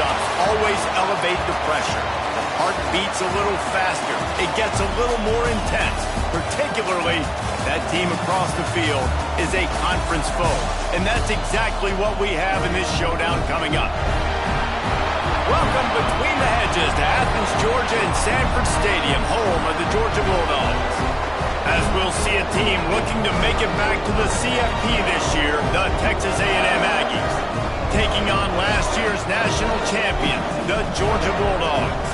matchups always elevate the pressure. The heart beats a little faster. It gets a little more intense, particularly if that team across the field is a conference foe. And that's exactly what we have in this showdown coming up. Welcome between the hedges to Athens, Georgia and Sanford Stadium, home of the Georgia Bulldogs. As we'll see a team looking to make it back to the CFP this year, the Texas A&M Aggies, taking on last year's national champion, the Georgia Bulldogs.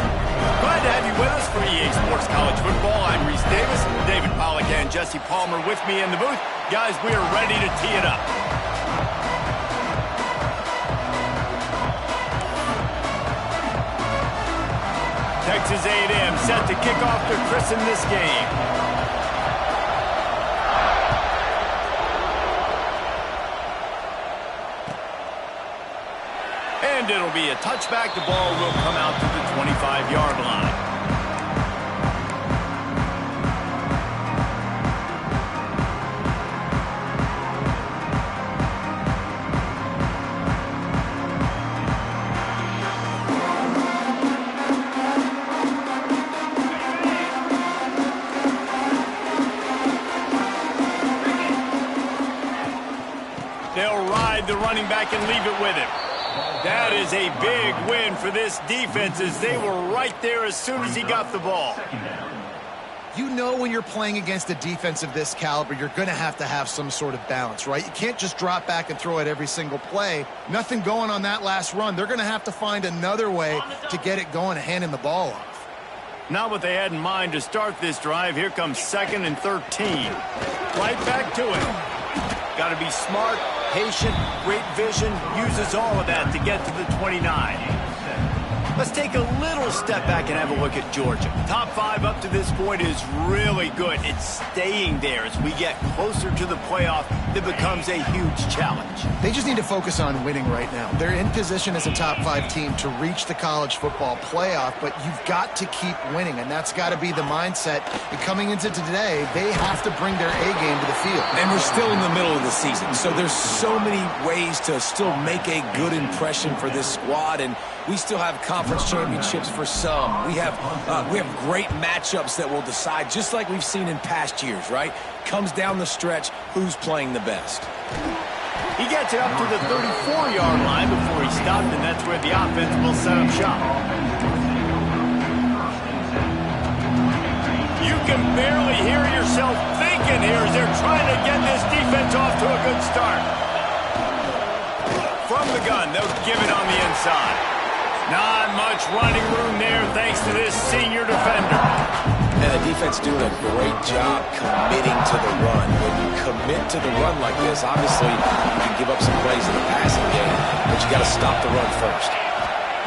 Glad to have you with us for EA Sports College Football. I'm Reese Davis, David Pollack and Jesse Palmer with me in the booth. Guys, we are ready to tee it up. Texas A&M set to kick off to christen this game. And it'll be a touchback. The ball will come out to the 25-yard line. They'll ride the running back and leave it with him. That is a big win for this defense as they were right there as soon as he got the ball. You know when you're playing against a defense of this caliber, you're going to have some sort of balance, right? You can't just drop back and throw it every single play. Nothing going on that last run. They're going to have to find another way to get it going and handing the ball off. Not what they had in mind to start this drive. Here comes 2nd and 13. Right back to it. Got to be smart, patient, great vision, uses all of that to get to the 29. Let's take a little step back and have a look at Georgia. Top 5 up to this point is really good. It's staying there as we get closer to the playoff. It becomes a huge challenge. They just need to focus on winning right now. They're in position as a top 5 team to reach the college football playoff, but you've got to keep winning, and that's got to be the mindset. And coming into today, they have to bring their A game to the field. And we're still in the middle of the season, so there's so many ways to still make a good impression for this squad, and we still have conference championships for some. We have great matchups that will decide, just like we've seen in past years, right? Comes down the stretch, who's playing the best. He gets it up to the 34-yard line before he stopped, and that's where the offense will set up shop. You can barely hear yourself thinking here as they're trying to get this defense off to a good start. From the gun, they'll give it on the inside. Not much running room there thanks to this senior defender. And the defense doing a great job committing to the run. When you commit to the run like this, obviously you can give up some plays in the passing game, but you got to stop the run first.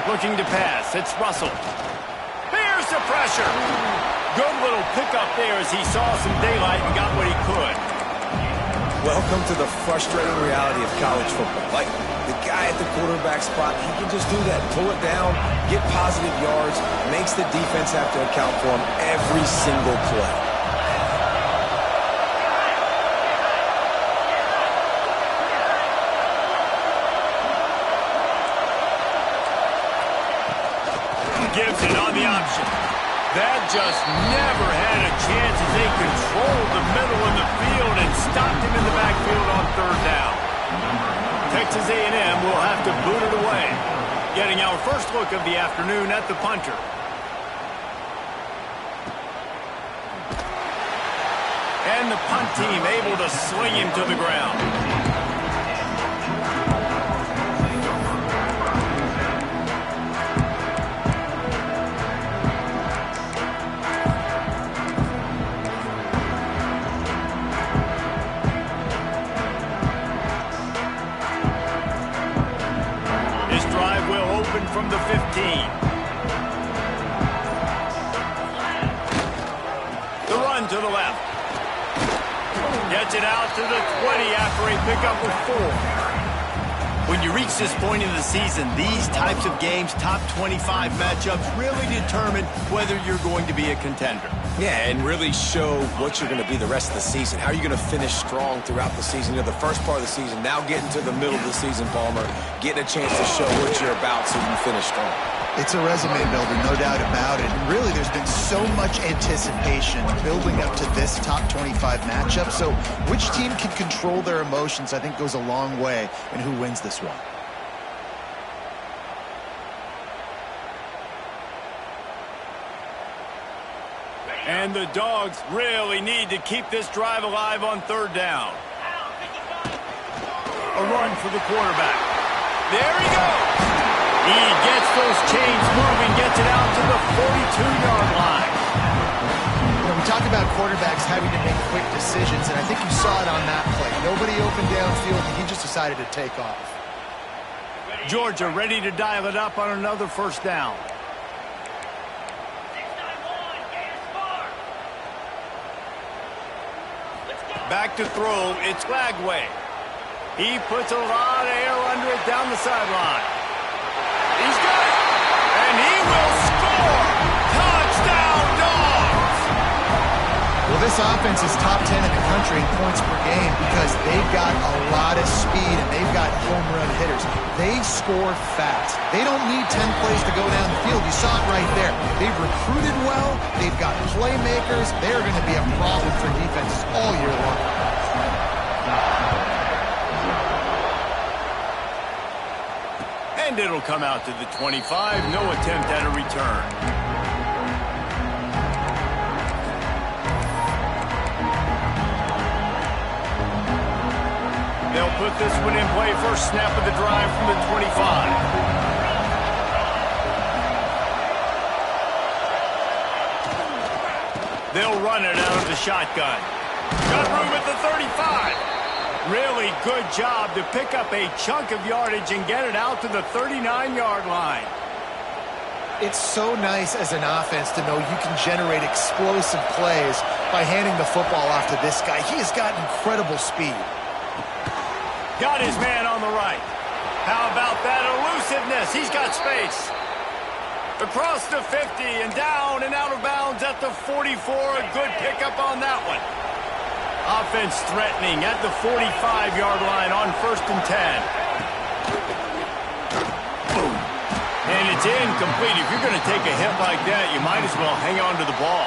Looking to pass, it's Russell. Here's the pressure. Good little pickup there as he saw some daylight and got what he could. Welcome to the frustrating reality of college football. Like, the guy at the quarterback spot, he can just do that. Pull it down, get positive yards, makes the defense have to account for him every single play. Gibson on the option. That just never had a chance as they controlled the middle of the field and stopped him in the backfield on 3rd down. Texas A&M will have to boot it away. Getting our first look of the afternoon at the punter. And the punt team able to sling him to the ground. From the 15. The run to the left. Gets it out to the 20 after a pickup of 4. When you reach this point in the season, these types of games, top 25 matchups, really determine whether you're going to be a contender. Yeah, and really show what you're going to be the rest of the season. How are you going to finish strong throughout the season? You know, the first part of the season, now getting to the middle of the season, Palmer, getting a chance to show what you're about so you can finish strong. It's a resume builder, no doubt about it. And really, there's been so much anticipation building up to this top 25 matchup. So which team can control their emotions, I think, goes a long way in who wins this one. And the Dogs really need to keep this drive alive on third down. A run for the quarterback. There he goes. He gets those chains moving, gets it out to the 42-yard line. You know, we talk about quarterbacks having to make quick decisions, and I think you saw it on that play. Nobody opened downfield, and he just decided to take off. Georgia ready to dial it up on another first down. Back to throw, it's Lagway. He puts a lot of air under it down the sideline. He's got it, and he will score! Touchdown, Dogs! Well, this offense is top 10 in the country in points per game because they've got a lot of speed and they've got home run hitters. They score fast. They don't need 10 plays to go down the field. You saw it right there. They've recruited well. They've got playmakers. They're going to be a problem for defenses all year long. And it'll come out to the 25. No attempt at a return. They'll put this one in play. First snap of the drive from the 25. They'll run it out of the shotgun. Got room at the 35. Really good job to pick up a chunk of yardage and get it out to the 39-yard line. It's so nice as an offense to know you can generate explosive plays by handing the football off to this guy. He has got incredible speed. Got his man on the right. How about that elusiveness? He's got space. Across the 50 and down and out of bounds at the 44. A good pickup on that one. Offense threatening at the 45-yard line on 1st and 10. Boom. And it's incomplete. If you're going to take a hit like that, you might as well hang on to the ball.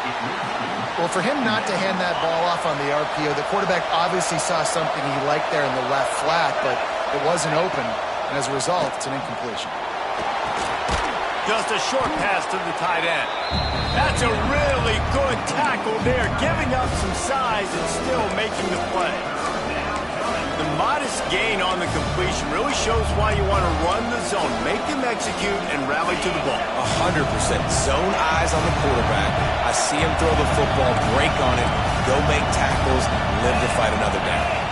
Well, for him not to hand that ball off on the RPO, the quarterback obviously saw something he liked there in the left flat, but it wasn't open, and as a result, it's an incompletion. Just a short pass to the tight end. That's a really good tackle there, giving up some size and still making the play. The modest gain on the completion really shows why you want to run the zone, make them execute, and rally to the ball. 100%. Zone eyes on the quarterback. I see him throw the football, break on it, go make tackles, live to fight another down.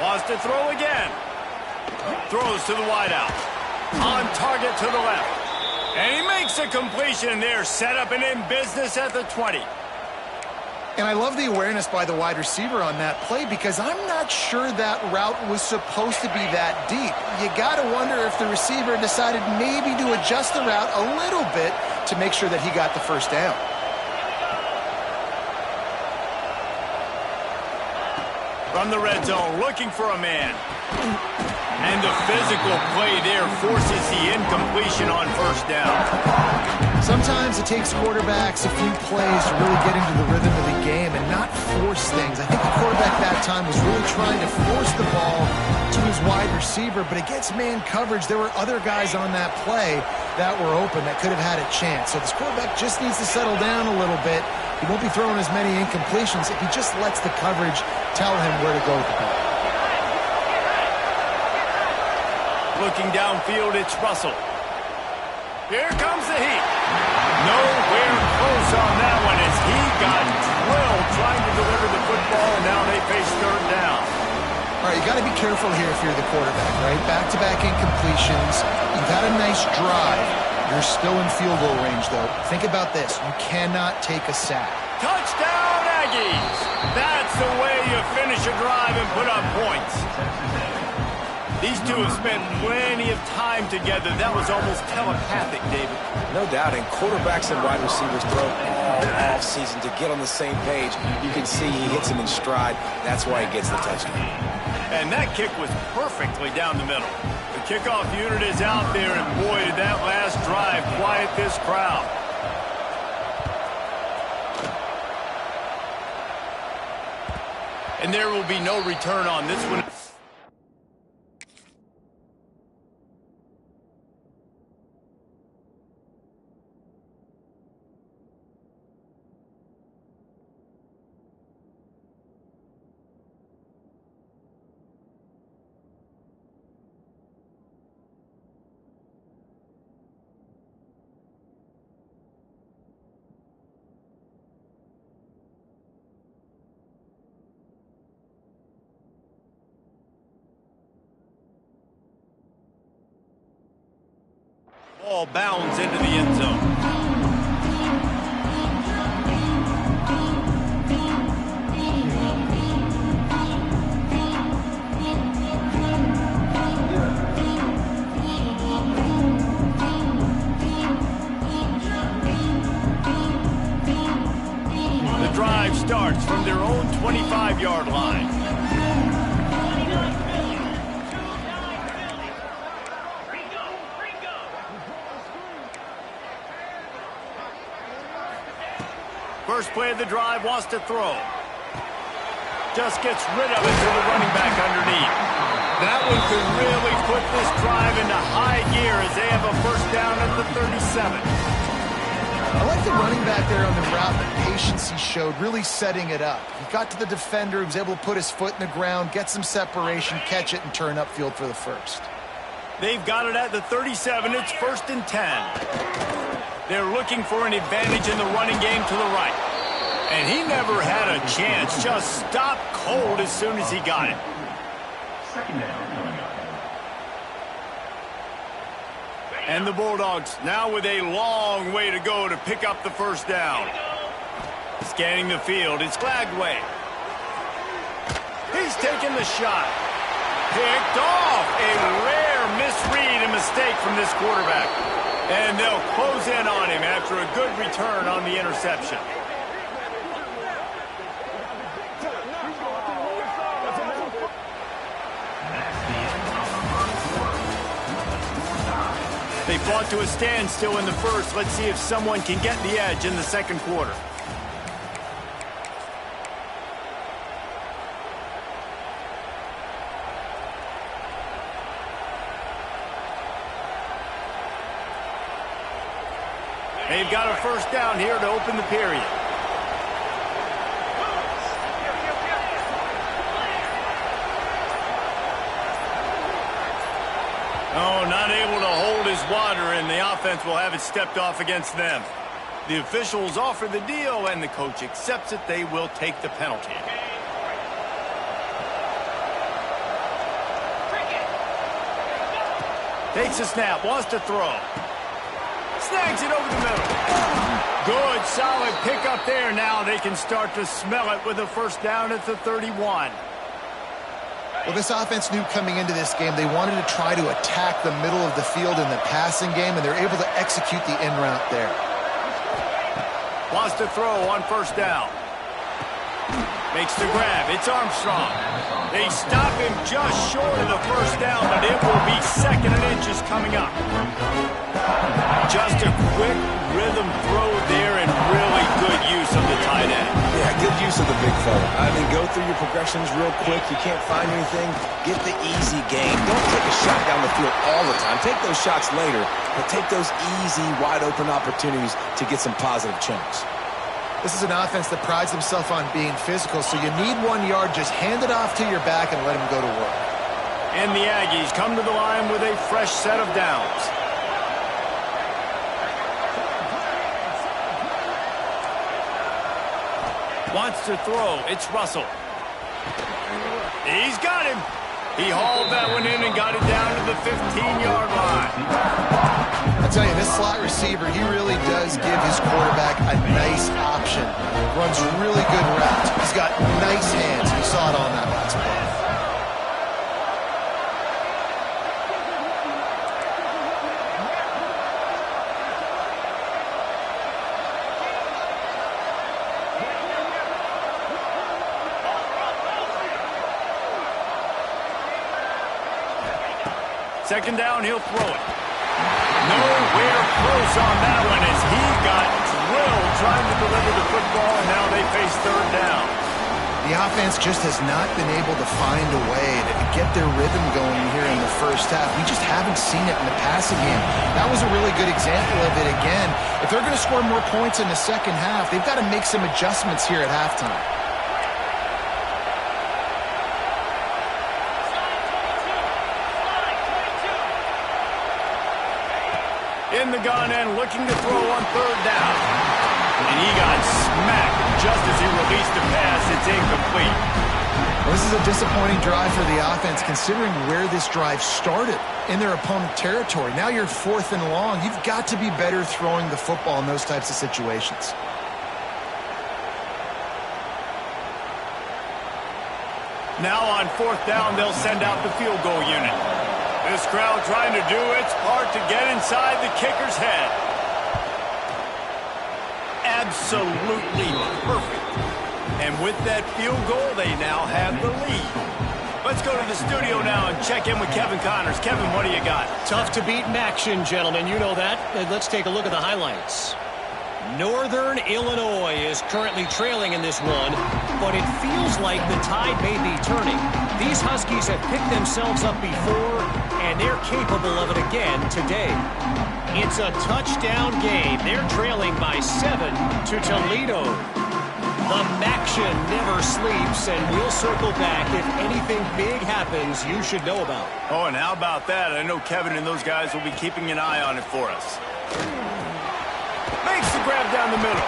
Wants to throw again. Throws to the wideout. On target to the left. And he makes a completion there. Set up and in business at the 20. And I love the awareness by the wide receiver on that play because I'm not sure that route was supposed to be that deep. You got to wonder if the receiver decided maybe to adjust the route a little bit to make sure that he got the first down. From the red zone, looking for a man. And the physical play there forces the incompletion on 1st down. Sometimes it takes quarterbacks a few plays to really get into the rhythm of the game and not force things. I think the quarterback that time was really trying to force the ball to his wide receiver, but against man coverage, there were other guys on that play that were open that could have had a chance. So this quarterback just needs to settle down a little bit. He won't be throwing as many incompletions if he just lets the coverage tell him where to go with the ball. Looking downfield, it's Russell. Here comes the heat. Nowhere close on that one as he got drilled trying to deliver the football, and now they face 3rd down. All right, you got to be careful here if you're the quarterback, right? Back-to-back incompletions. You've had a nice drive. You're still in field goal range, though. Think about this. You cannot take a sack. Touchdown, Aggies. That's the way you finish a drive and put up points. These two have spent plenty of time together. That was almost telepathic, David. No doubt, and quarterbacks and wide receivers throw all off season to get on the same page. You can see he hits him in stride. That's why he gets the touchdown. And that kick was perfectly down the middle. The kickoff unit is out there, and boy, did that last drive quiet this crowd. And there will be no return on this one. Ball bounds into the end zone. The drive starts from their own 25-yard line. First play of the drive, wants to throw. Just gets rid of it to the running back underneath. That one could really put this drive into high gear as they have a first down at the 37. I like the running back there on the route, the patience he showed, really setting it up. He got to the defender, he was able to put his foot in the ground, get some separation, catch it, and turn upfield for the first. They've got it at the 37. It's 1st and 10. They're looking for an advantage in the running game to the right. And he never had a chance. Just stopped cold as soon as he got it. Second down. And the Bulldogs now with a long way to go to pick up the first down. Scanning the field, it's Glagway. He's taking the shot. Picked off. A rare misread and mistake from this quarterback. And they'll close in on him after a good return on the interception. They fought to a standstill in the first. Let's see if someone can get the edge in the second quarter. They've got a first down here to open the period. Oh, not able to hold his water, and the offense will have it stepped off against them. The officials offer the deal, and the coach accepts it. They will take the penalty. Takes a snap, wants to throw. Snags it over the middle. Good, solid pickup there. Now they can start to smell it with a first down at the 31. Well, this offense knew coming into this game they wanted to try to attack the middle of the field in the passing game, and they're able to execute the in route there. Wants to throw on first down. Makes the grab. It's Armstrong. They stop him just short of the first down, but it will be 2nd and inches coming up. Just a quick rhythm throw there and really good use of the tight end. Yeah, good use of the big fella. I mean, go through your progressions real quick. You can't find anything, get the easy gain. Don't take a shot down the field all the time. Take those shots later, but take those easy, wide-open opportunities to get some positive chunks. This is an offense that prides themselves on being physical, so you need 1 yard, just hand it off to your back and let him go to work. And the Aggies come to the line with a fresh set of downs. Wants to throw. It's Russell. He's got him. He hauled that one in and got it down to the 15-yard line. I'll tell you, this slot receiver, he really does give his quarterback a nice option. Runs really good routes. He's got nice hands. You saw it on that last play. Second down, he'll throw it. Nowhere close on that one as he got drilled trying to deliver the football, and now they face third down. The offense just has not been able to find a way to get their rhythm going here in the first half. We just haven't seen it in the passing game. That was a really good example of it again. If they're going to score more points in the second half, they've got to make some adjustments here at halftime. In the gun and looking to throw on third down. And he got smacked just as he released the pass. It's incomplete. Well, this is a disappointing drive for the offense considering where this drive started in their opponent territory. Now you're 4th and long. You've got to be better throwing the football in those types of situations. Now on 4th down, they'll send out the field goal unit. This crowd trying to do its part to get inside the kicker's head. Absolutely perfect. And with that field goal, they now have the lead. Let's go to the studio now and check in with Kevin Connors. Kevin, what do you got? Tough to beat in action, gentlemen. You know that. Let's take a look at the highlights. Northern Illinois is currently trailing in this one, but it feels like the tide may be turning. These Huskies have picked themselves up before, and they're capable of it again today. It's a touchdown game. They're trailing by 7 to Toledo. The Maction never sleeps, and we'll circle back if anything big happens you should know about. Oh, and how about that? I know Kevin and those guys will be keeping an eye on it for us. Makes the grab down the middle.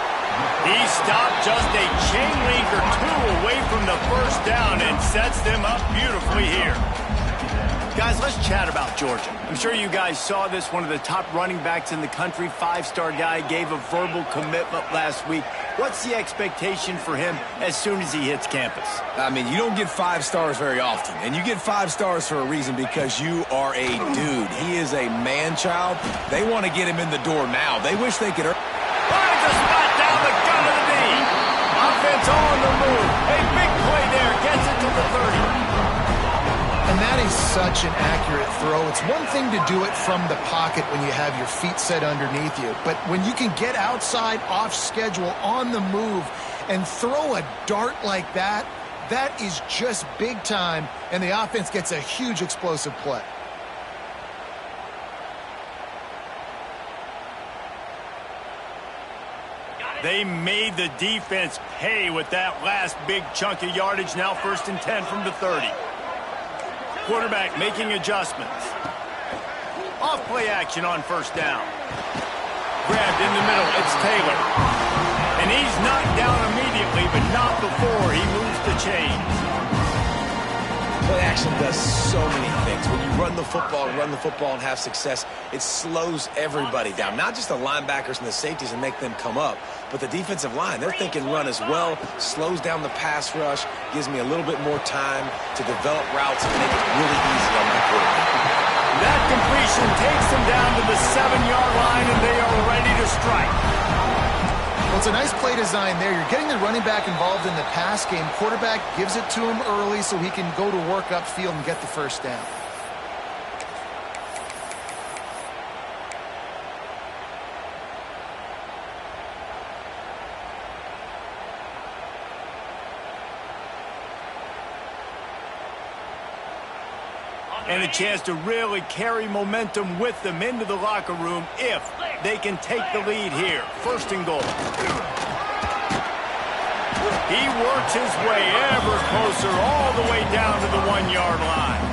He stopped just a chain link or two away from the first down and sets them up beautifully here. Guys, let's chat about Georgia. I'm sure you guys saw this. One of the top running backs in the country, 5-star guy, gave a verbal commitment last week. What's the expectation for him as soon as he hits campus? I mean, you don't get 5 stars very often, and you get 5 stars for a reason because you are a dude. He is a man-child. They want to get him in the door now. They wish they could... Finds a spot down the gun of the knee. Offense on the move. A big play there. Gets it to the 30. And that is such an accurate throw. It's one thing to do it from the pocket when you have your feet set underneath you, but when you can get outside, off schedule, on the move, and throw a dart like that, that is just big time, and the offense gets a huge explosive play. They made the defense pay with that last big chunk of yardage. Now 1st and 10 from the 30. Quarterback making adjustments. Off play action on 1st down. Grabbed in the middle. It's Taylor. And he's knocked down immediately, but not before he moves the chains. Play action does so many things. When you run the football and have success, it slows everybody down. Not just the linebackers and the safeties and make them come up, but the defensive line. They're thinking run as well, slows down the pass rush, gives me a little bit more time to develop routes and make it really easy on my quarterback. That completion takes them down to the 7-yard line, and they are ready to strike. Well, it's a nice play design there. You're getting the running back involved in the pass game. Quarterback gives it to him early so he can go to work upfield and get the 1st down. And a chance to really carry momentum with them into the locker room if they can take the lead here. 1st and goal. He works his way ever closer all the way down to the 1-yard line.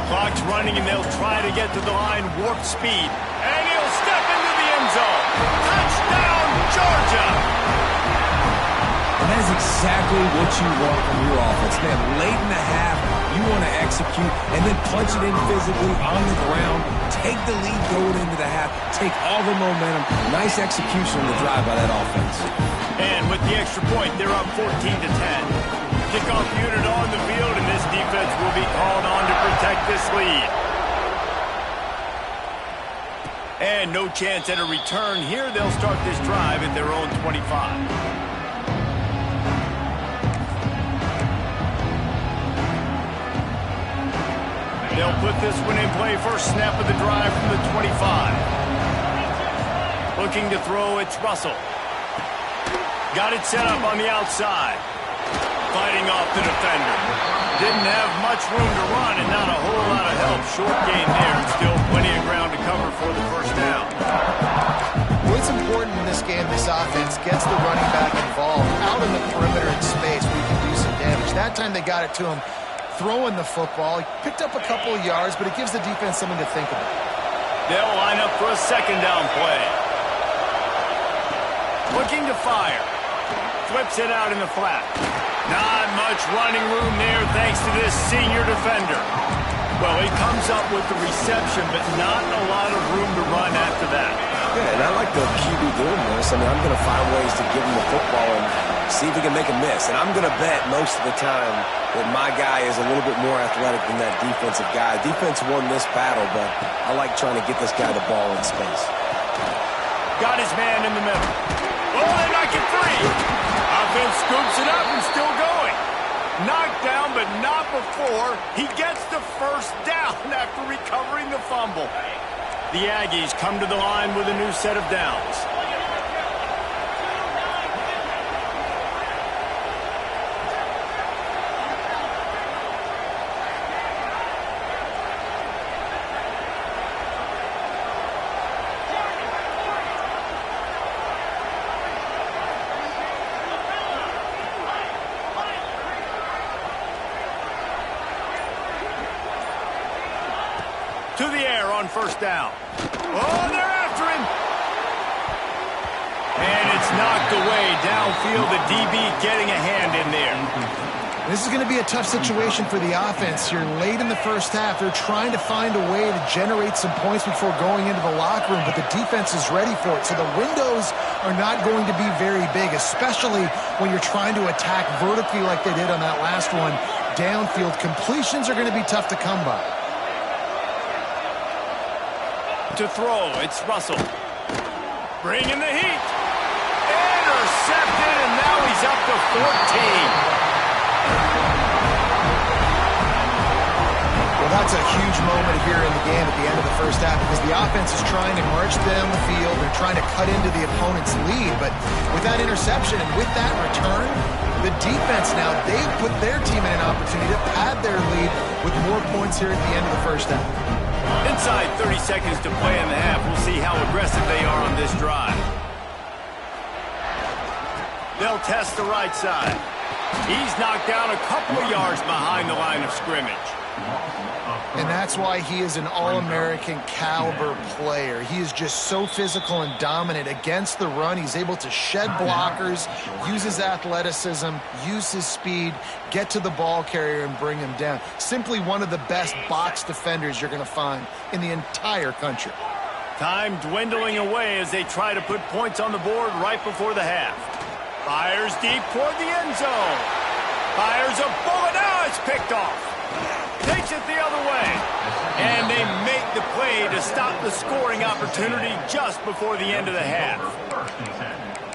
Clock's running and they'll try to get to the line, warp speed. And he'll step into the end zone. Touchdown, Georgia! And that is exactly what you want from your offense. Man, late in the half, You want to execute and then punch it in physically on the ground, take the lead going into the half, take all the momentum. Nice execution on the drive by that offense. And with the extra point, they're up 14-10. Kickoff unit on the field, and this defense will be called on to protect this lead. And no chance at a return here. They'll start this drive at their own 25. They'll put this one in play. First snap of the drive from the 25. Looking to throw, it's Russell. Got it set up on the outside. Fighting off the defender. Didn't have much room to run and not a whole lot of help. Short gain there and still plenty of ground to cover for the first down. What's important in this game, this offense gets the running back involved out in the perimeter in space where you can do some damage. That time they got it to him throwing the football. He picked up a couple of yards, but it gives the defense something to think about. They'll line up for a second down play. Looking to fire. Flips it out in the flat. Not much running room there thanks to this senior defender. Well, he comes up with the reception, but not a lot of room to run after that. Yeah, and I like the QB doing this. I mean, I'm going to find ways to give him the football and see if he can make a miss. And I'm going to bet most of the time that my guy is a little bit more athletic than that defensive guy. Defense won this battle, but I like trying to get this guy the ball in space. Got his man in the middle. Oh, they knock it free. Offense scoops it up and still going. Knocked down, but not before he gets the first down after recovering the fumble. The Aggies come to the line with a new set of downs. To the air on first down. Oh, they're after him. And it's knocked away downfield. The DB getting a hand in there. This is going to be a tough situation for the offense here. Late in the first half, they're trying to find a way to generate some points before going into the locker room, but the defense is ready for it. So the windows are not going to be very big, especially when you're trying to attack vertically like they did on that last one. Downfield completions are going to be tough to come by. To throw, it's Russell. Bringing the heat. Intercepted, and now he's up to 14. Well, that's a huge moment here in the game at the end of the first half because the offense is trying to march down the field. They're trying to cut into the opponent's lead, but with that interception and with that return, the defense now, they've put their team in an opportunity to pad their lead with more points here at the end of the first half. Inside 30 seconds to play in the half. We'll see how aggressive they are on this drive. They'll test the right side. He's knocked down a couple of yards behind the line of scrimmage. And that's why he is an All-American caliber player. He is just so physical and dominant against the run. He's able to shed blockers, use his athleticism, use his speed, get to the ball carrier and bring him down. Simply one of the best box defenders you're going to find in the entire country. Time dwindling away as they try to put points on the board right before the half. Fires deep toward the end zone. Fires a bullet. Now it's picked off. Takes it the other way. And they make the play to stop the scoring opportunity just before the end of the half.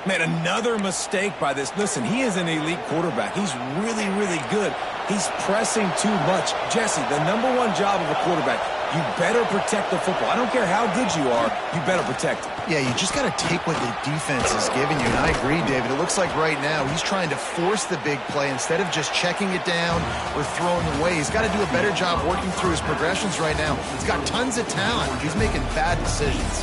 Man, another mistake by this. Listen, he is an elite quarterback. He's really, really good. He's pressing too much. Jesse, the number one job of a quarterback, you better protect the football. I don't care how good you are, you better protect it. Yeah, you just got to take what the defense is giving you. And I agree, David. It looks like right now he's trying to force the big play instead of just checking it down or throwing away. He's got to do a better job working through his progressions right now. He's got tons of talent. He's making bad decisions.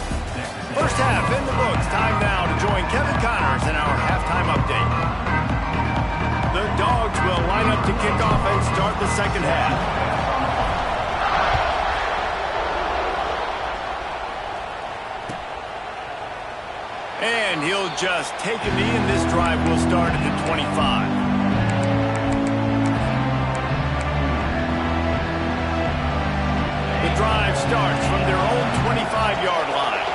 First half in the books. Time now to join Kevin Connors in our halftime update. The Dogs will line up to kick off and start the second half. And he'll just take a knee, and this drive will start at the 25. yards from their own 25-yard line.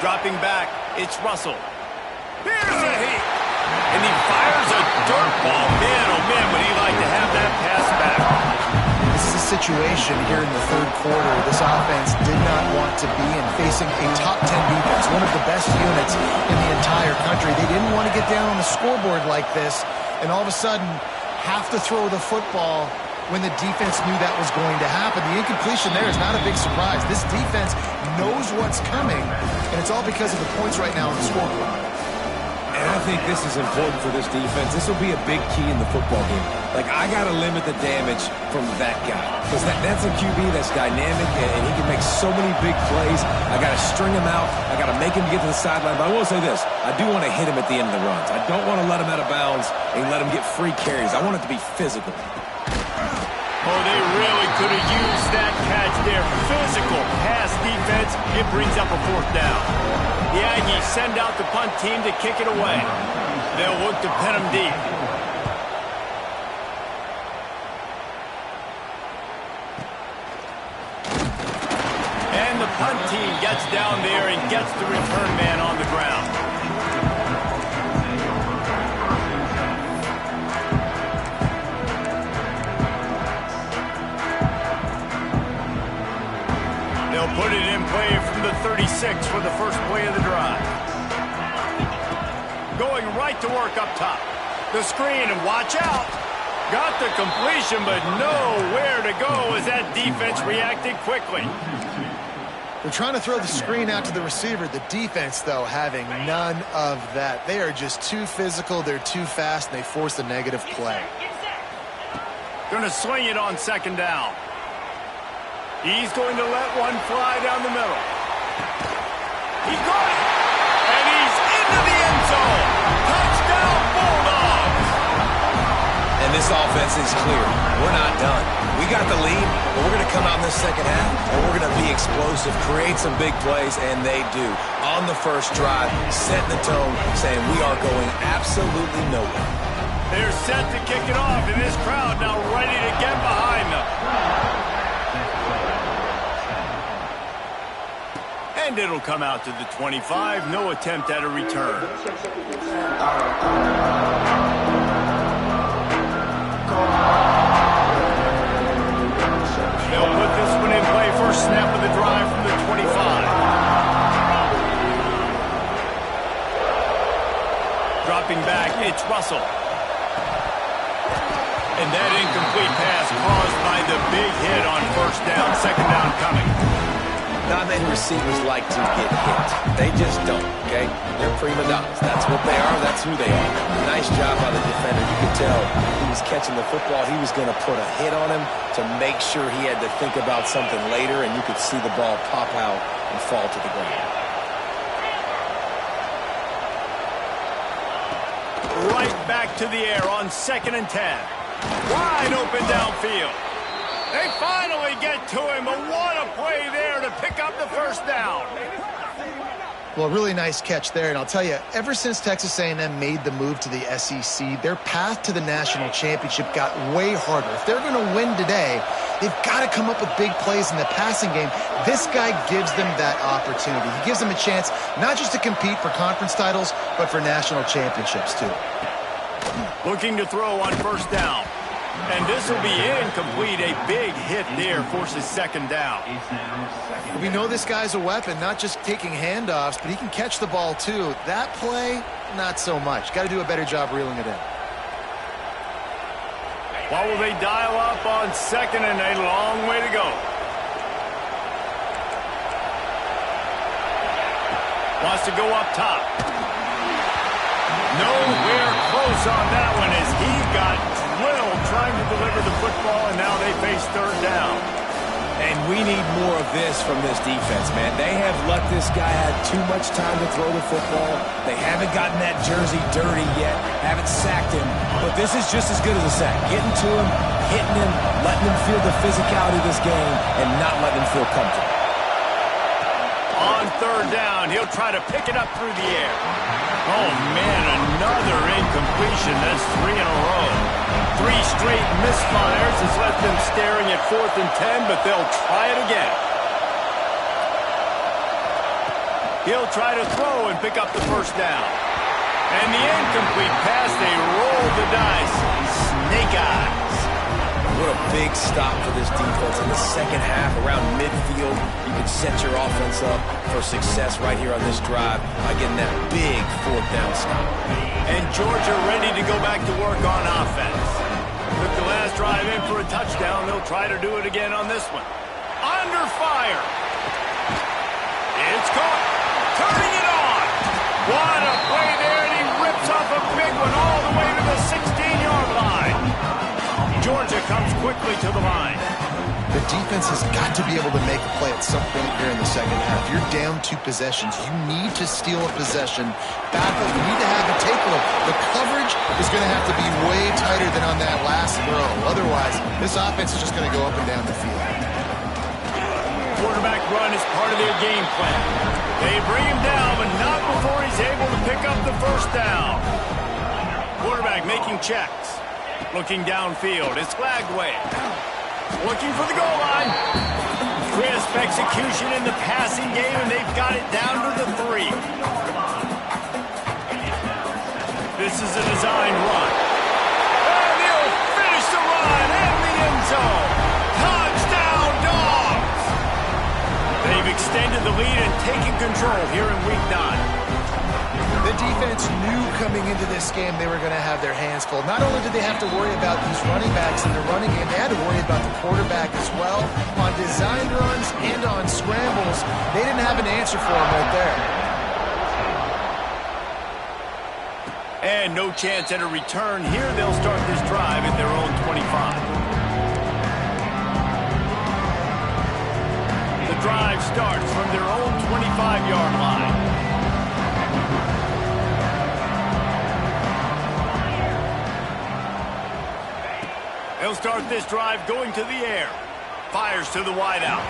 Dropping back, it's Russell. Here's a hit. And he fires a dirt ball. Man, oh man, would he like to have that pass back. This is a situation here in the third quarter this offense did not want to be in, facing a top 10 defense, one of the best units in the entire country. They didn't want to get down on the scoreboard like this and all of a sudden have to throw the football when the defense knew that was going to happen. The incompletion there is not a big surprise. This defense knows what's coming, and it's all because of the points right now on the scoreboard. And I think this is important for this defense. This will be a big key in the football game. Like, I got to limit the damage from that guy. Because that's a QB that's dynamic, and he can make so many big plays. I got to string him out. I got to make him get to the sideline. But I will say this. I do want to hit him at the end of the runs. I don't want to let him out of bounds and let him get free carries. I want it to be physical. Oh, they really could have used that catch there. Physical pass defense. It brings up a fourth down. The Aggies send out the punt team to kick it away. They'll look to pin them deep. And the punt team gets down there and gets the return man on the ground. They'll put it in play from the 36 for the first play of the drive. Going right to work up top. The screen, and watch out. Got the completion, but nowhere to go as that defense reacted quickly. They're trying to throw the screen out to the receiver. The defense, though, having none of that. They are just too physical. They're too fast, and they force a negative play. Going to swing it on second down. He's going to let one fly down the middle. He got it. And he's into the end zone. Touchdown, Bulldogs. And this offense is clear. We're not done. We got the lead, but we're going to come out in the second half, and we're going to be explosive, create some big plays, and they do. On the first drive, setting the tone, saying we are going absolutely nowhere. They're set to kick it off, and this crowd now ready to get behind them. And it'll come out to the 25. No attempt at a return. They'll put this one in play. First snap of the drive from the 25. Dropping back, it's Russell. And that incomplete pass caused by the big hit on first down. Second down coming. Not many receivers like to get hit. They just don't, okay? They're prima donnas. That's what they are. That's who they are. Nice job by the defender. You could tell he was catching the football. He was going to put a hit on him to make sure he had to think about something later, and you could see the ball pop out and fall to the ground. Right back to the air on 2nd and 10. Wide open downfield. They finally get to him, but what a play there to pick up the first down. Well, really nice catch there, and I'll tell you, ever since Texas A&M made the move to the SEC, their path to the national championship got way harder. If they're going to win today, they've got to come up with big plays in the passing game. This guy gives them that opportunity. He gives them a chance not just to compete for conference titles, but for national championships, too. Looking to throw on first down. And this will be incomplete. A big hit there forces second down. We know this guy's a weapon, not just taking handoffs, but he can catch the ball too. That play, not so much. Got to do a better job reeling it in. What will they dial up on second and a long way to go? Wants to go up top. Nowhere close on that one as he got drilled trying to deliver the football, and now they face third down. And we need more of this from this defense, man. They have let this guy have too much time to throw the football. They haven't gotten that jersey dirty yet, haven't sacked him. But this is just as good as a sack. Getting to him, hitting him, letting him feel the physicality of this game, and not letting him feel comfortable. On third down, he'll try to pick it up through the air. Oh, man, another incompletion. That's 3 in a row. 3 straight misfires has left them staring at 4th and 10, but they'll try it again. He'll try to throw and pick up the first down. And the incomplete pass, they roll the dice. Snake eyes. What a big stop for this defense. In the second half, around midfield, you can set your offense up for success right here on this drive by getting that big 4th down stop. And Georgia ready to go back to work on offense. Took the last drive in for a touchdown. They'll try to do it again on this one. Under fire. It's caught. Turning it on. What a play there, and he rips off a big one all the way to the 16-yard line. Georgia comes quickly to the line. The defense has got to be able to make a play at some point here in the second half. You're down 2 possessions. You need to steal a possession. Back up. You need to have a take a look. The coverage is going to have to be way tighter than on that last throw. Otherwise, this offense is just going to go up and down the field. Quarterback run is part of their game plan. They bring him down, but not before he's able to pick up the first down. Quarterback making checks. Looking downfield. It's Flagway. Looking for the goal line. Crisp execution in the passing game, and they've got it down to the 3. This is a designed run. And he'll finish the run in the end zone. Touchdown, Dogs! They've extended the lead and taken control here in Week 9. The defense knew coming into this game they were going to have their hands full. Not only did they have to worry about these running backs in the running game, they had to worry about the quarterback as well. On designed runs and on scrambles, they didn't have an answer for him right there. And no chance at a return here. They'll start this drive at their own 25. The drive starts from their own 25-yard line. He'll start this drive going to the air. Fires to the wideout.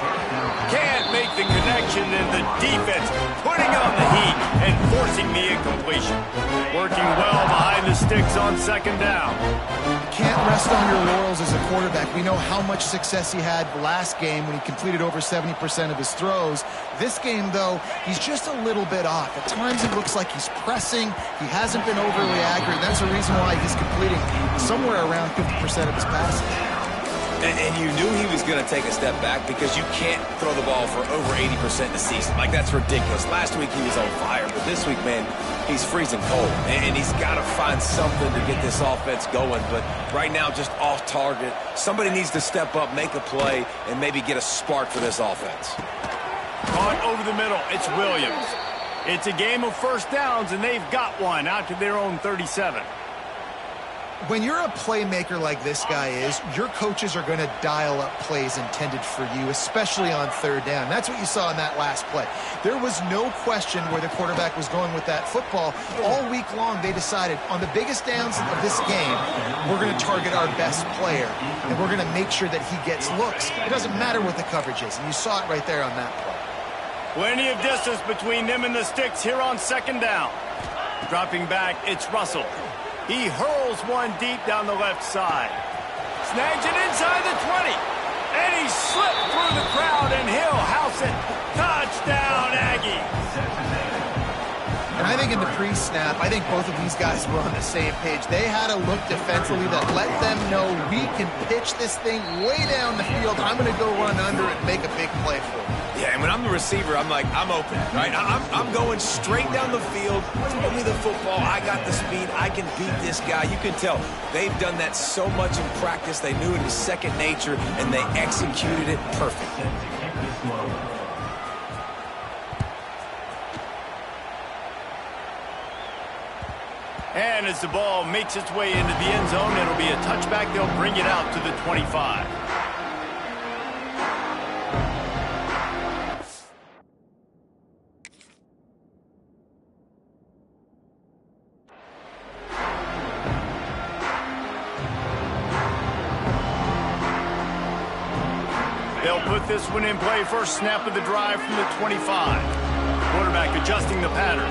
Can't make the connection, and the defense putting on the heat and forcing the incompletion. Working well behind the sticks on second down. Can't rest on your laurels as a quarterback. We know how much success he had last game when he completed over 70% of his throws. This game, though, he's just a little bit off. At times it looks like he's pressing. He hasn't been overly accurate. That's the reason why he's completing somewhere around 50% of his passes. And you knew he was going to take a step back because you can't throw the ball for over 80% this season. Like, that's ridiculous. Last week he was on fire, but this week, man, he's freezing cold. And he's got to find something to get this offense going. But right now, just off target. Somebody needs to step up, make a play, and maybe get a spark for this offense. Caught over the middle. It's Williams. It's a game of first downs, and they've got one out to their own 37. When you're a playmaker like this guy is, your coaches are going to dial up plays intended for you, especially on third down. That's what you saw in that last play. There was no question where the quarterback was going with that football. All week long, they decided on the biggest downs of this game, we're going to target our best player, and we're going to make sure that he gets looks. It doesn't matter what the coverage is, and you saw it right there on that play. Plenty of distance between them and the sticks here on second down. Dropping back, it's Russell. He hurls one deep down the left side. Snags it inside the 20. And he slipped through the crowd, and he'll house it. Touchdown, Aggies. And I think in the pre-snap, I think both of these guys were on the same page. They had a look defensively that let them know we can pitch this thing way down the field. I'm going to go run under it and make a big play for it. Yeah, and when I'm the receiver, I'm like, I'm open, right? I'm going straight down the field. Throw me the football. I got the speed. I can beat this guy. You can tell they've done that so much in practice. They knew it was second nature, and they executed it perfectly. And as the ball makes its way into the end zone, it'll be a touchback. They'll bring it out to the 25. They'll put put this one in play. First snap of the drive from the 25. Quarterback adjusting the pattern.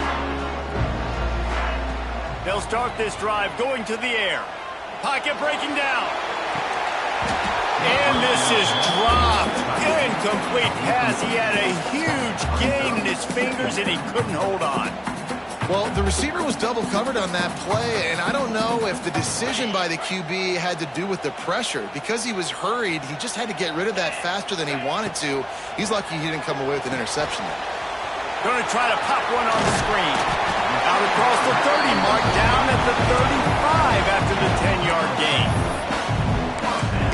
They'll start this drive going to the air. Pocket breaking down. And this is dropped. Incomplete pass. He had a huge gain in his fingers, and he couldn't hold on. Well, the receiver was double covered on that play, and I don't know if the decision by the QB had to do with the pressure. Because he was hurried, he just had to get rid of that faster than he wanted to. He's lucky he didn't come away with an interception there. Going to try to pop one on the screen. Out across the 30 mark, down at the 35 after the 10-yard gain.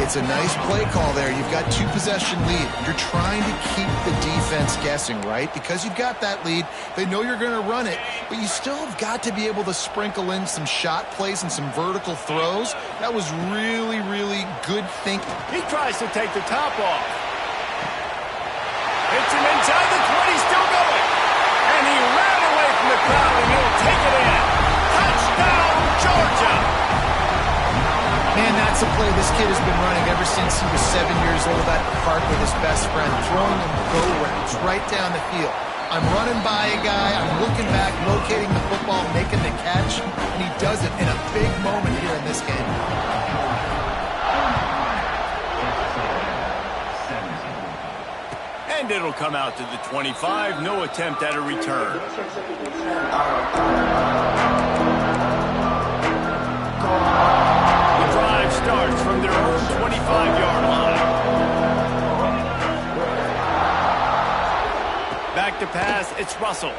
It's a nice play call there. You've got 2-possession lead. You're trying to keep the defense guessing, right? Because you've got that lead. They know you're going to run it, but you still have got to be able to sprinkle in some shot plays and some vertical throws. That was really, really good thinking. He tries to take the top off. Hits him inside the 20, still going. And he ran away from the crowd, and he'll take it in. Touchdown, Georgia! Man, that's a play this kid has been running ever since he was 7 years old at the park with his best friend, throwing him go routes right down the field. I'm running by a guy, I'm looking back, locating the football, making the catch, and he does it in a big moment here in this game. And it'll come out to the 25. No attempt at a return. The drive starts from their own 25-yard line. Back to pass, it's Russell.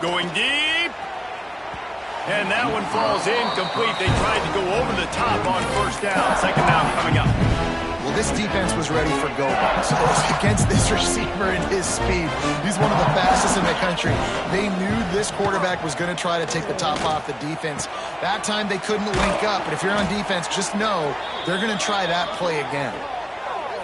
Going deep. And that one falls incomplete. They tried to go over the top on first down. Second down coming up. Well, this defense was ready for go-balls against this receiver and his speed. He's one of the fastest in the country. They knew this quarterback was going to try to take the top off the defense. That time they couldn't link up, but if you're on defense, just know they're going to try that play again.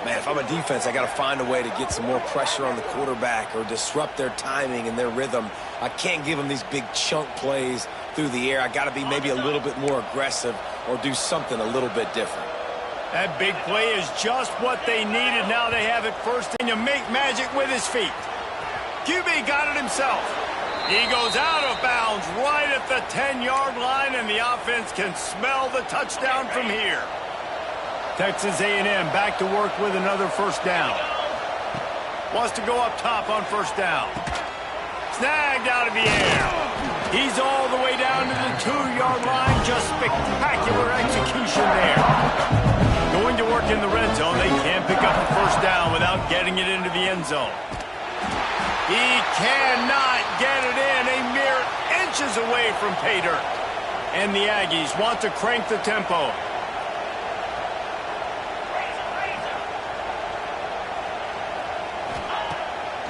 Man, if I'm a defense, I got to find a way to get some more pressure on the quarterback or disrupt their timing and their rhythm. I can't give them these big chunk plays through the air. I got to be maybe a little bit more aggressive or do something a little bit different. That big play is just what they needed. Now they have it first and to make magic with his feet. QB got it himself. He goes out of bounds right at the 10-yard line, and the offense can smell the touchdown from here. Texas A&M back to work with another first down. Wants to go up top on first down. Snagged out of the air. He's all the way down to the 2-yard line. Just spectacular execution there. Going to work in the red zone. They can't pick up the first down without getting it into the end zone. He cannot get it in. A mere inches away from pay dirt. And the Aggies want to crank the tempo.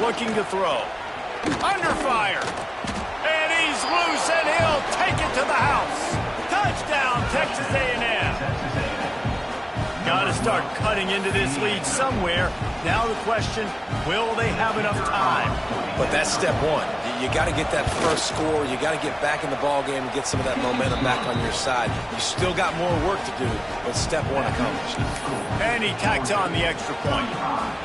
Looking to throw. Under fire. And he's loose, and he'll take it to the house. Touchdown, Texas A&M. Got to start cutting into this lead somewhere. Now the question, will they have enough time? But that's step one. You got to get that first score. You got to get back in the ball game and get some of that momentum back on your side. You still got more work to do, but step one accomplished. And he tacks on the extra point.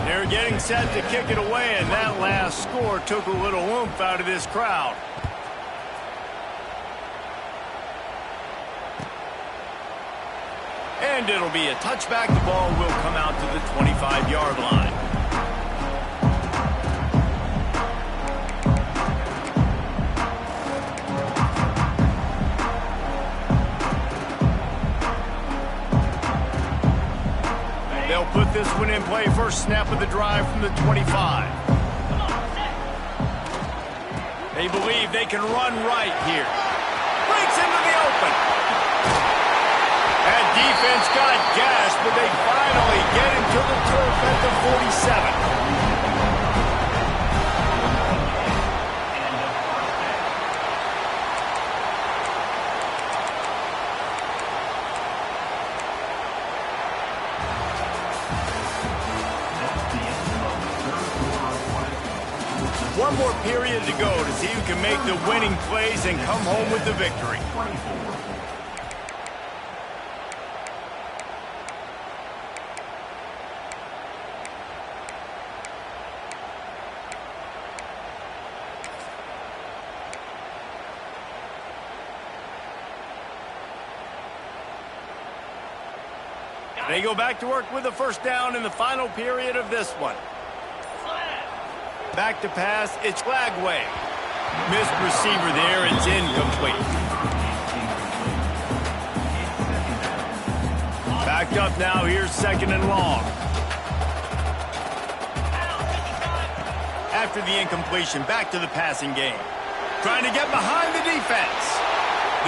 They're getting set to kick it away, and that last score took a little oomph out of this crowd. And it'll be a touchback. The ball will come out to the 25-yard line. They'll put this one in play. First snap of the drive from the 25. They believe they can run right here. Breaks into the open. That defense got gashed, but they finally get him to the turf at the 47. One more period to go to see who can make the winning plays and come home with the victory. They go back to work with a first down in the final period of this one. Back to pass, it's Flagway. Missed receiver there, it's incomplete. Backed up now, here's 2nd and long. After the incompletion, back to the passing game. Trying to get behind the defense.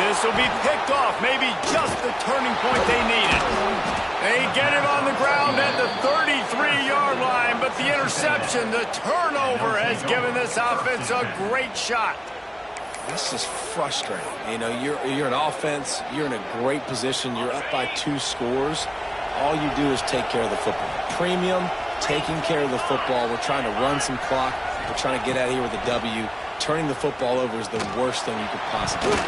This will be picked off, maybe just the turning point they needed. They get it on the ground at the 33-yard line, but the interception, the turnover, has given this offense a great shot. This is frustrating. You know, you're an offense, you're in a great position, you're up by 2 scores. All you do is take care of the football. Premium, taking care of the football. We're trying to run some clock. We're trying to get out of here with a W. Turning the football over is the worst thing you could possibly do.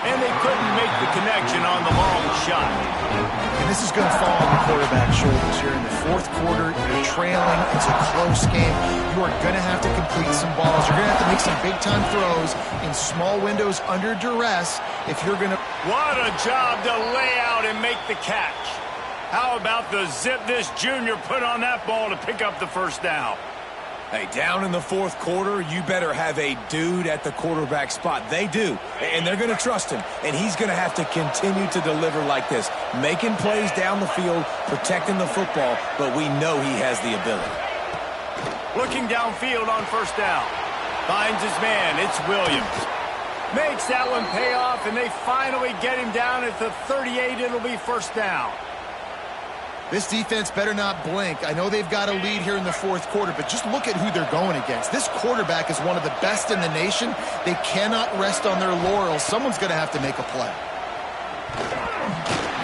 And they couldn't make the connection on the long shot. And this is going to fall on the quarterback's shoulders here in the 4th quarter. You're trailing. It's a close game. You are going to have to complete some balls. You're going to have to make some big-time throws in small windows under duress if you're going to... What a job to lay out and make the catch. How about the zip this junior put on that ball to pick up the first down? Hey, down in the 4th quarter, you better have a dude at the quarterback spot. They do, and they're going to trust him, and he's going to have to continue to deliver like this, making plays down the field, protecting the football, but we know he has the ability. Looking downfield on first down. Finds his man, it's Williams. Makes that one pay off, and they finally get him down at the 38. It'll be first down. This defense better not blink. I know they've got a lead here in the 4th quarter, but just look at who they're going against. This quarterback is one of the best in the nation. They cannot rest on their laurels. Someone's going to have to make a play.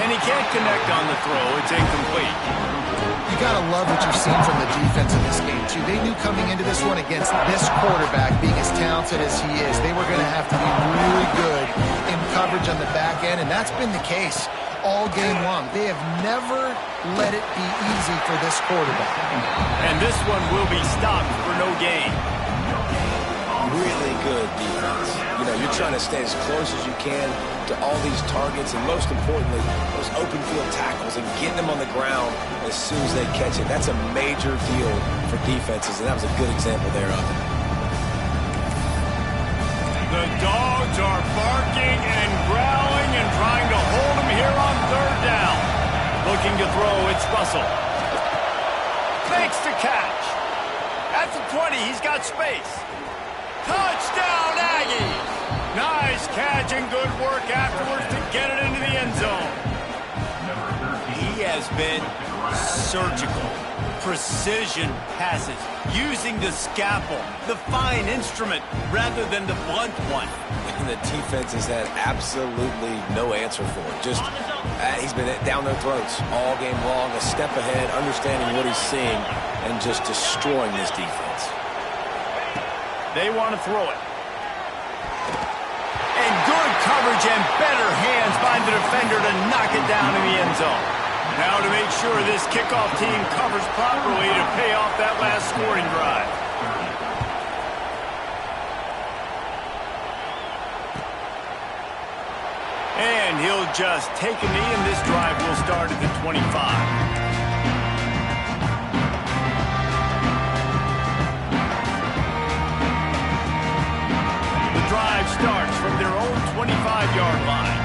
And he can't connect on the throw. It's incomplete. You got to love what you've seen from the defense in this game, too. They knew coming into this one against this quarterback, being as talented as he is, they were going to have to be really good in coverage on the back end, and that's been the case all game long. They have never let it be easy for this quarterback. And this one will be stopped for no gain. Really good defense. You know, you're trying to stay as close as you can to all these targets, and most importantly, those open field tackles and getting them on the ground as soon as they catch it. That's a major deal for defenses, and that was a good example there of it. The dogs are barking and growling and trying to hold him here on 3rd down. Looking to throw, it's Russell. Makes the catch. At the 20, he's got space. Touchdown, Aggies! Nice catch and good work afterwards to get it into the end zone. He has been surgical. Precision passes, using the scalpel, the fine instrument, rather than the blunt one. And the defense has had absolutely no answer for it. Just, he's been down their throats all game long, a step ahead, understanding what he's seeing, and just destroying this defense. They want to throw it. And good coverage and better hands by the defender to knock it down in the end zone. Now to make sure this kickoff team covers properly to pay off that last scoring drive. And he'll just take a knee, and this drive will start at the 25. The drive starts from their own 25-yard line.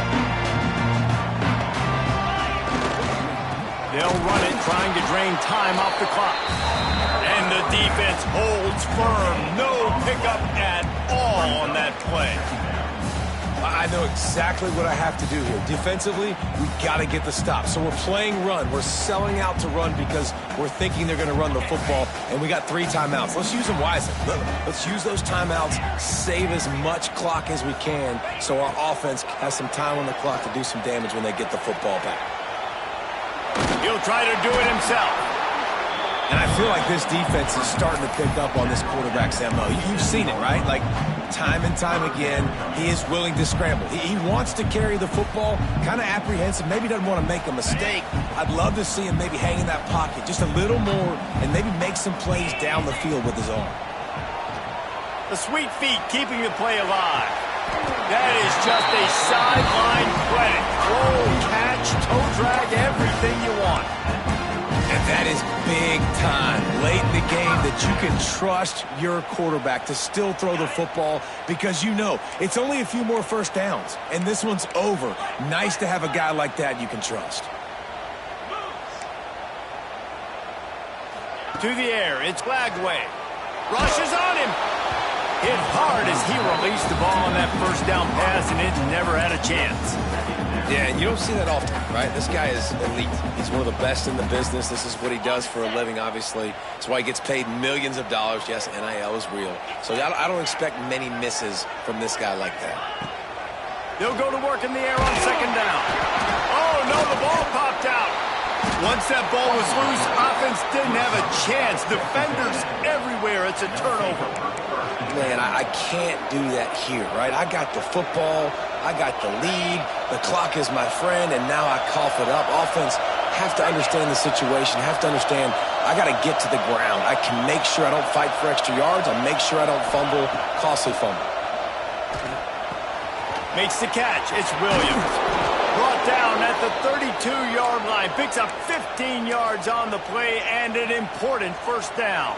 They'll run it, trying to drain time off the clock. And the defense holds firm. No pickup at all on that play. I know exactly what I have to do here. Defensively, we've got to get the stop. So we're playing run. We're selling out to run because we're thinking they're going to run the football, and we got 3 timeouts. Let's use them wisely. Let's use those timeouts, save as much clock as we can so our offense has some time on the clock to do some damage when they get the football back. He'll try to do it himself. And I feel like this defense is starting to pick up on this quarterback's MO. You've seen it, right? Like, time and time again, he is willing to scramble. He wants to carry the football, kind of apprehensive, maybe doesn't want to make a mistake. I'd love to see him maybe hang in that pocket just a little more and maybe make some plays down the field with his arm. The sweet feet keeping the play alive. That is just a sideline play. Roll, catch, toe drag, everything you want. And that is big time, late in the game, that you can trust your quarterback to still throw the football because you know it's only a few more first downs, and this one's over. Nice to have a guy like that you can trust. To the air, it's Lagway. Rushes on him. Hit hard as he released the ball on that first down pass, and it never had a chance. Yeah, and you don't see that often, right? This guy is elite. He's one of the best in the business. This is what he does for a living, obviously. That's why he gets paid millions of dollars. Yes, NIL is real. So I don't expect many misses from this guy like that. They'll go to work in the air on second down. Oh, no, the ball popped out. Once that ball was loose, offense didn't have a chance. Defenders everywhere. It's a turnover. Man, I can't do that here, right? I got the football. I got the lead. The clock is my friend, and now I cough it up. Offense have to understand the situation, have to understand I got to get to the ground. I can make sure I don't fight for extra yards. I make sure I don't fumble, costly fumble. Makes the catch. It's Williams. Brought down at the 32-yard line. Picks up 15 yards on the play and an important first down.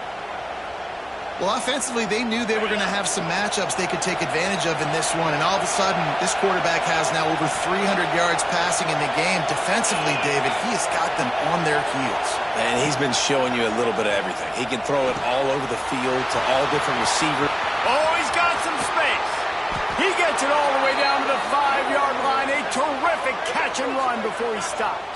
Well, offensively, they knew they were going to have some matchups they could take advantage of in this one, and all of a sudden, this quarterback has now over 300 yards passing in the game. Defensively, David, he has got them on their heels. And he's been showing you a little bit of everything. He can throw it all over the field to all different receivers. Oh, he's got some space. He gets it all the way down to the 5-yard line. A terrific catch and run before he stopped.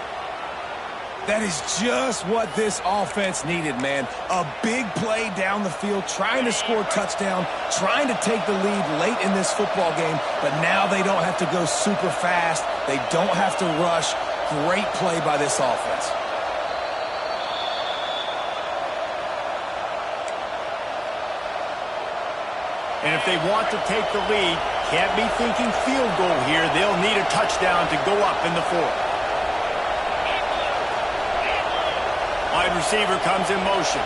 That is just what this offense needed, man. A big play down the field, trying to score a touchdown, trying to take the lead late in this football game, but now they don't have to go super fast. They don't have to rush. Great play by this offense. And if they want to take the lead, can't be thinking field goal here. They'll need a touchdown to go up in the fourth. Wide receiver comes in motion.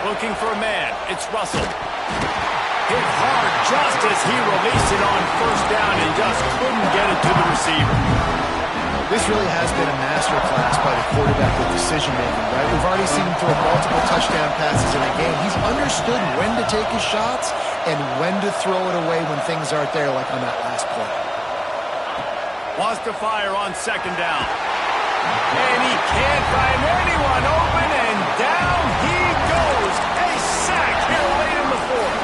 Looking for a man. It's Russell. Hit hard just as he released it on first down and just couldn't get it to the receiver. This really has been a masterclass by the quarterback with decision-making, right? We've already seen him throw multiple touchdown passes in a game. He's understood when to take his shots and when to throw it away when things aren't there, like on that last play. Wants to fire on second down. And he can't find anyone open, and down he goes. A sack here late in the fourth.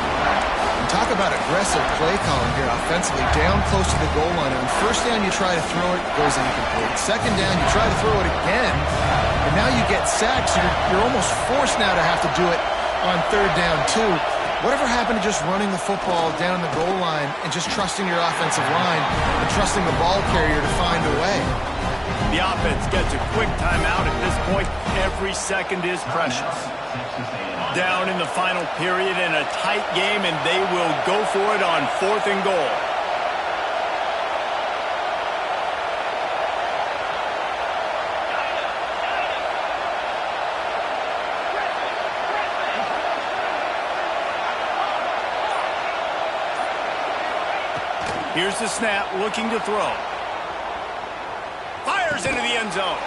Talk about aggressive play calling here offensively, down close to the goal line. On first down, you try to throw it, it goes incomplete. Second down, you try to throw it again, and now you get sacked, so you're almost forced now to have to do it on third down, too. Whatever happened to just running the football down the goal line and just trusting your offensive line and trusting the ball carrier to find a way? The offense gets a quick timeout at this point. Every second is precious. Down in the final period in a tight game, and they will go for it on fourth and goal. Here's the snap, looking to throw. Fires into the end zone.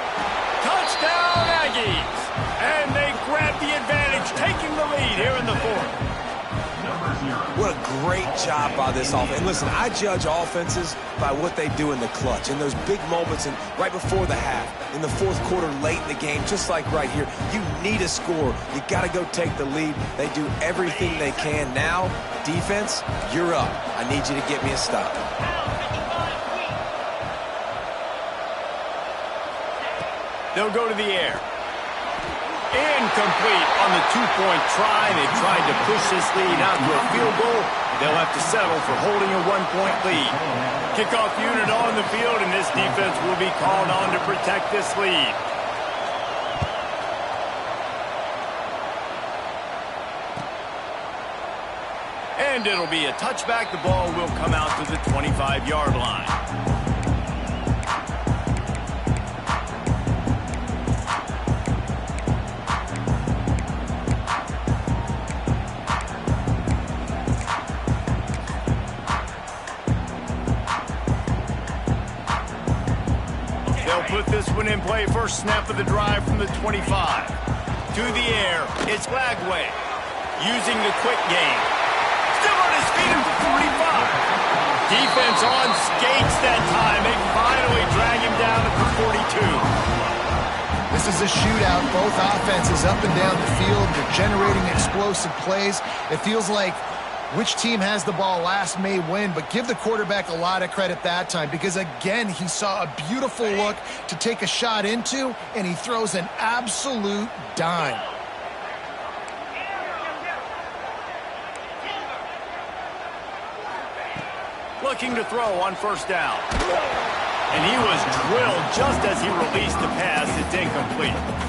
Touchdown, Aggies! And they grab the advantage, taking the lead here in the fourth. What a great job by this offense. And listen, I judge offenses by what they do in the clutch, in those big moments and right before the half, in the fourth quarter, late in the game, just like right here. You need a score. You got to go take the lead. They do everything they can. Now, defense, you're up. I need you to get me a stop. They'll go to the air. Incomplete on the two-point try. They tried to push this lead out to a field goal. They'll have to settle for holding a one-point lead. Kickoff unit on the field, and this defense will be called on to protect this lead. And it'll be a touchback. The ball will come out to the 25-yard line. with this one in play. First snap of the drive from the 25. To the air, it's Lagway. Using the quick game. Still on his feet at the 45. Defense on skates that time. They finally drag him down at the 42. This is a shootout. Both offenses up and down the field. They're generating explosive plays. It feels like which team has the ball last may win, but give the quarterback a lot of credit that time because, again, he saw a beautiful look to take a shot into, and he throws an absolute dime. Looking to throw on first down. And he was drilled just as he released the pass. It's incomplete.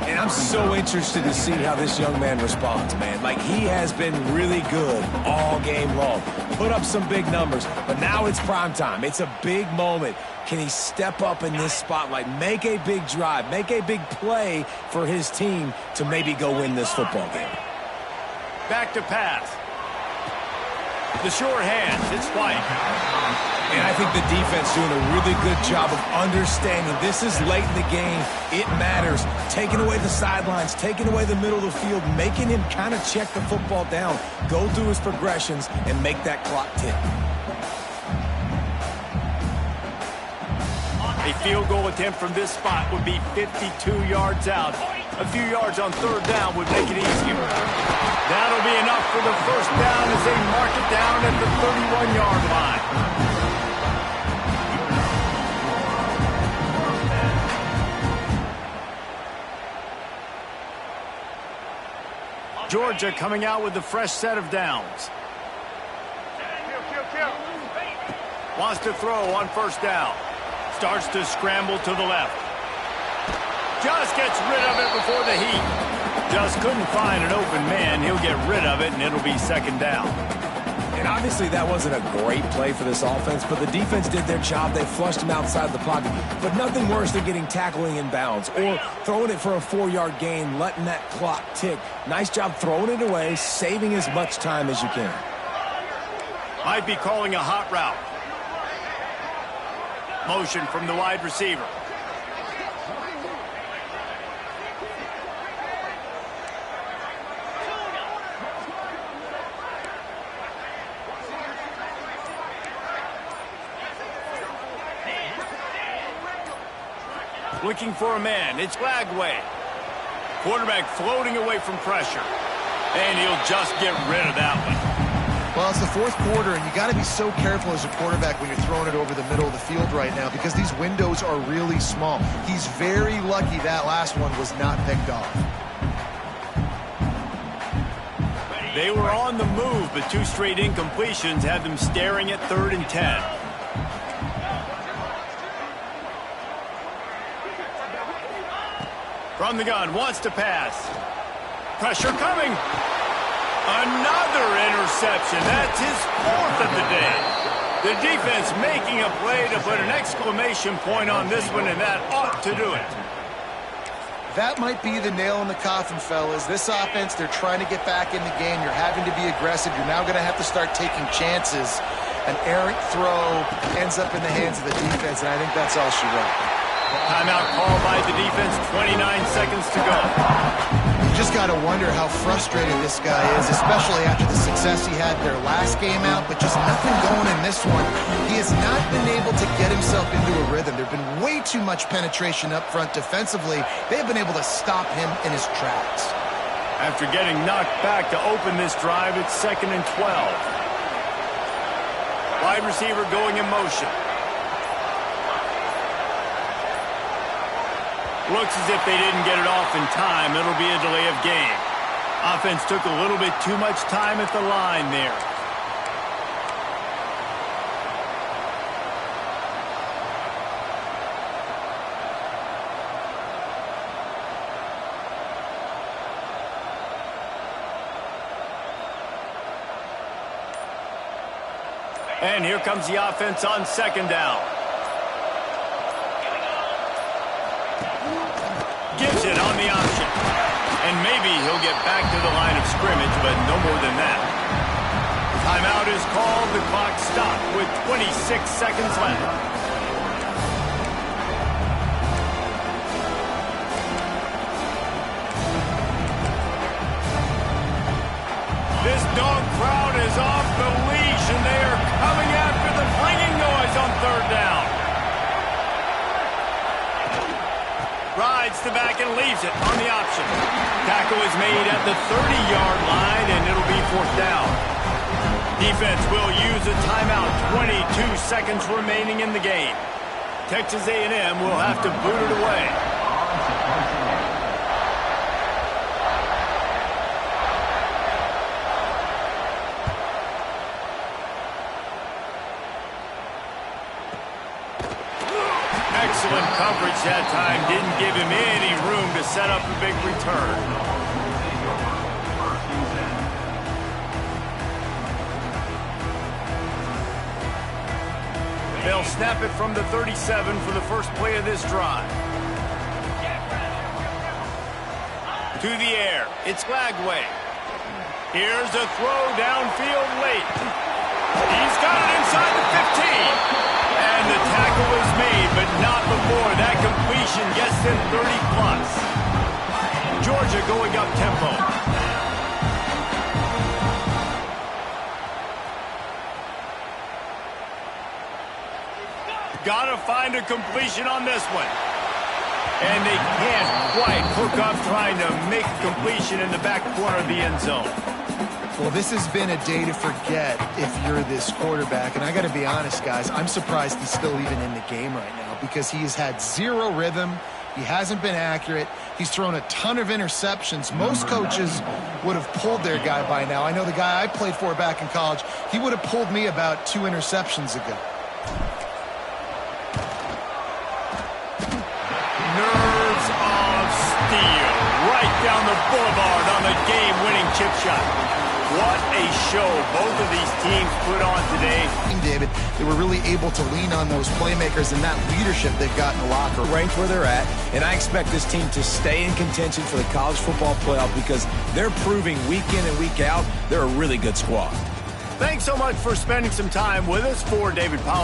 And I'm so interested to see how this young man responds, man. Like, he has been really good all game long. Put up some big numbers, but now it's prime time. It's a big moment. Can he step up in this spotlight, make a big drive, make a big play for his team to maybe go win this football game? Back to pass. The short hands, it's White. And I think the defense doing a really good job of understanding this is late in the game. It matters. Taking away the sidelines, taking away the middle of the field, making him kind of check the football down, go through his progressions, and make that clock tick. A field goal attempt from this spot would be 52 yards out. A few yards on third down would make it easier. That'll be enough for the first down as they mark it down at the 31-yard line. Georgia coming out with a fresh set of downs. Wants to throw on first down. Starts to scramble to the left. Just gets rid of it before the heat. Just couldn't find an open man. He'll get rid of it, and it'll be second down. And obviously that wasn't a great play for this offense, but the defense did their job. They flushed him outside the pocket. But nothing worse than getting tackling in bounds or throwing it for a 4-yard gain, letting that clock tick. Nice job throwing it away, saving as much time as you can. Might be calling a hot route. Motion from the wide receiver. Looking for a man. It's Lagway. Quarterback floating away from pressure. And he'll just get rid of that one. Well, it's the fourth quarter, and you got to be so careful as a quarterback when you're throwing it over the middle of the field right now because these windows are really small. He's very lucky that last one was not picked off. They were on the move, but two straight incompletions had them staring at 3rd and 10. From the gun, wants to pass. Pressure coming. Another interception. That's his 4th of the day. The defense making a play to put an exclamation point on this one, and that ought to do it. That might be the nail in the coffin, fellas. This offense, they're trying to get back in the game. You're having to be aggressive. You're now going to have to start taking chances. An errant throw ends up in the hands of the defense, and I think that's all she wrote. Timeout called by the defense, 29 seconds to go. You just got to wonder how frustrated this guy is, especially after the success he had their last game out, but just nothing going in this one. He has not been able to get himself into a rhythm. There have been way too much penetration up front defensively. They have been able to stop him in his tracks. After getting knocked back to open this drive, it's 2nd and 12. Wide receiver going in motion. Looks as if they didn't get it off in time. It'll be a delay of game. Offense took a little bit too much time at the line there. And here comes the offense on 2nd down. Gives it on the option. And maybe he'll get back to the line of scrimmage, but no more than that. Timeout is called. The clock stopped with 26 seconds left. Bulldog crowd is off the leash, and they are coming after the ringing noise on third down. Rides the back and leaves it on the option. Tackle is made at the 30-yard line, and it'll be fourth down. Defense will use a timeout. 22 seconds remaining in the game. Texas A&M will have to boot it away. Excellent coverage that time. Didn't give him any room to set up a big return. They'll snap it from the 37 for the first play of this drive. To the air. It's Lagway. Here's a throw downfield late. He's got it inside the 15. And the tackle is made, but not before that completion gets them 30-plus. Georgia going up tempo. Got to find a completion on this one. And they can't quite hook up trying to make a completion in the back corner of the end zone. Well, this has been a day to forget if you're this quarterback. And I got to be honest, guys, I'm surprised he's still even in the game right now because he has had zero rhythm. He hasn't been accurate. He's thrown a ton of interceptions. Most coaches would have pulled their guy by now. I know the guy I played for back in college, he would have pulled me about 2 interceptions ago. Nerves of steel right down the boulevard on the game-winning chip shot. What a show both of these teams put on today. David, they were really able to lean on those playmakers and that leadership they've got in the locker room. Ranked where they're at, and I expect this team to stay in contention for the college football playoff because they're proving week in and week out they're a really good squad. Thanks so much for spending some time with us. For David Pollack